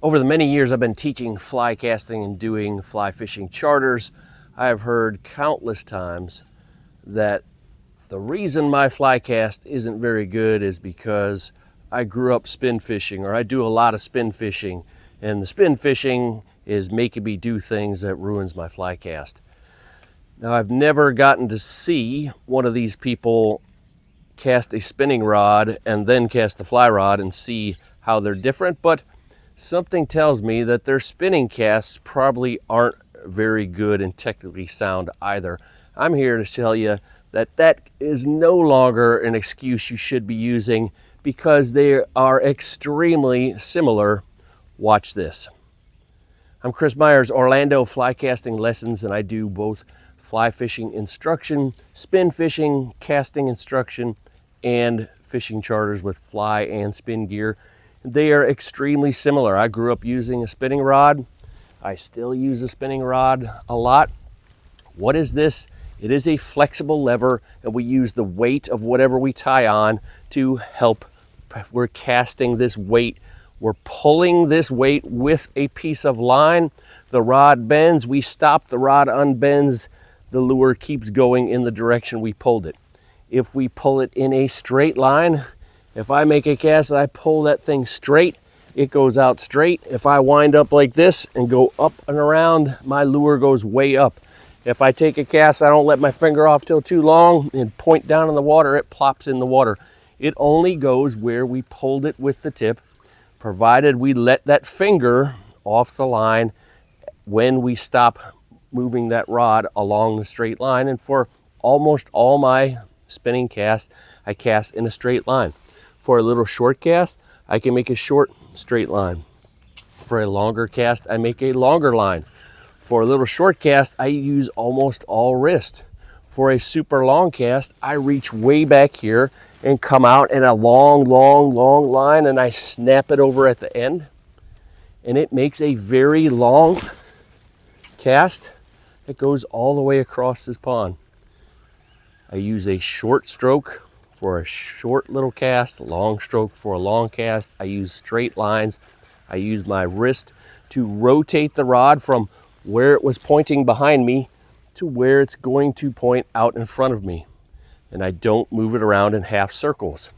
Over the many years I've been teaching fly casting and doing fly fishing charters, I have heard countless times that the reason my fly cast isn't very good is because I grew up spin fishing, or I do a lot of spin fishing, and the spin fishing is making me do things that ruins my fly cast. Now, I've never gotten to see one of these people cast a spinning rod and then cast the fly rod and see how they're different, but something tells me that their spinning casts probably aren't very good and technically sound either. I'm here to tell you that that is no longer an excuse you should be using because they are extremely similar. Watch this. I'm Chris Myers, Orlando Fly Casting Lessons, and I do both fly fishing instruction, spin fishing, casting instruction, and fishing charters with fly and spin gear. They are extremely similar. I grew up using a spinning rod. I still use a spinning rod a lot. What is this? It is a flexible lever, and we use the weight of whatever we tie on to help. We're casting this weight. We're pulling this weight with a piece of line. The rod bends, we stop, the rod unbends, the lure keeps going in the direction we pulled it. If we pull it in a straight line, if I make a cast and I pull that thing straight, it goes out straight. If I wind up like this and go up and around, my lure goes way up. If I take a cast, I don't let my finger off till too long and point down in the water, it plops in the water. It only goes where we pulled it with the tip, provided we let that finger off the line when we stop moving that rod along the straight line. And for almost all my spinning casts, I cast in a straight line. For a little short cast, I can make a short straight line. For a longer cast, I make a longer line. For a little short cast, I use almost all wrist. For a super long cast, I reach way back here and come out in a long line, and I snap it over at the end. And it makes a very long cast that goes all the way across this pond. I use a short stroke for a short little cast, a long stroke for a long cast. I use straight lines. I use my wrist to rotate the rod from where it was pointing behind me to where it's going to point out in front of me. And I don't move it around in half circles.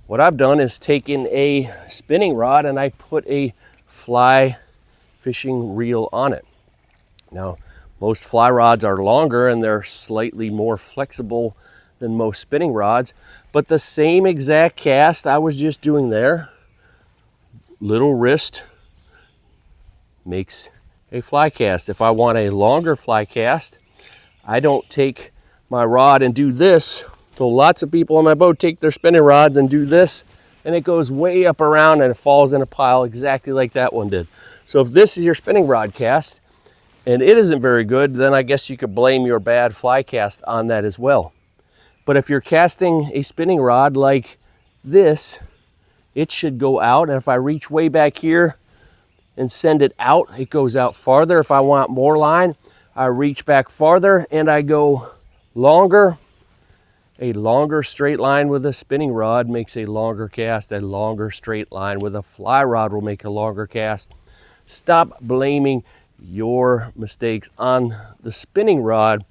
What I've done is taken a spinning rod and I put a fly fishing reel on it. Now, most fly rods are longer and they're slightly more flexible than most spinning rods, but the same exact cast I was just doing there, little wrist makes a fly cast. If I want a longer fly cast, I don't take my rod and do this. So lots of people on my boat take their spinning rods and do this, and it goes way up around and it falls in a pile exactly like that one did. So if this is your spinning rod cast and it isn't very good, then I guess you could blame your bad fly cast on that as well. But if you're casting a spinning rod like this, it should go out. And if I reach way back here and send it out, it goes out farther. If I want more line, I reach back farther and I go longer. A longer straight line with a spinning rod makes a longer cast. A longer straight line with a fly rod will make a longer cast. Stop blaming your mistakes on the spinning rod.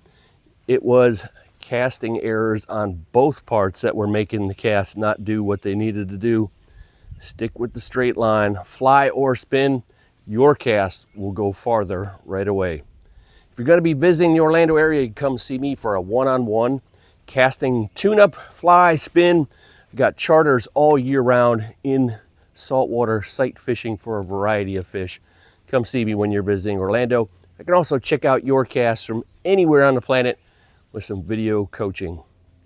It was casting errors on both parts that were making the cast not do what they needed to do. Stick with the straight line. Fly or spin, your cast will go farther right away. If you're going to be visiting the Orlando area, you can come see me for a one-on-one casting tune-up, fly, spin. We've got charters all year round in saltwater sight fishing for a variety of fish. Come see me when you're visiting Orlando. I can also check out your casts from anywhere on the planet with some video coaching.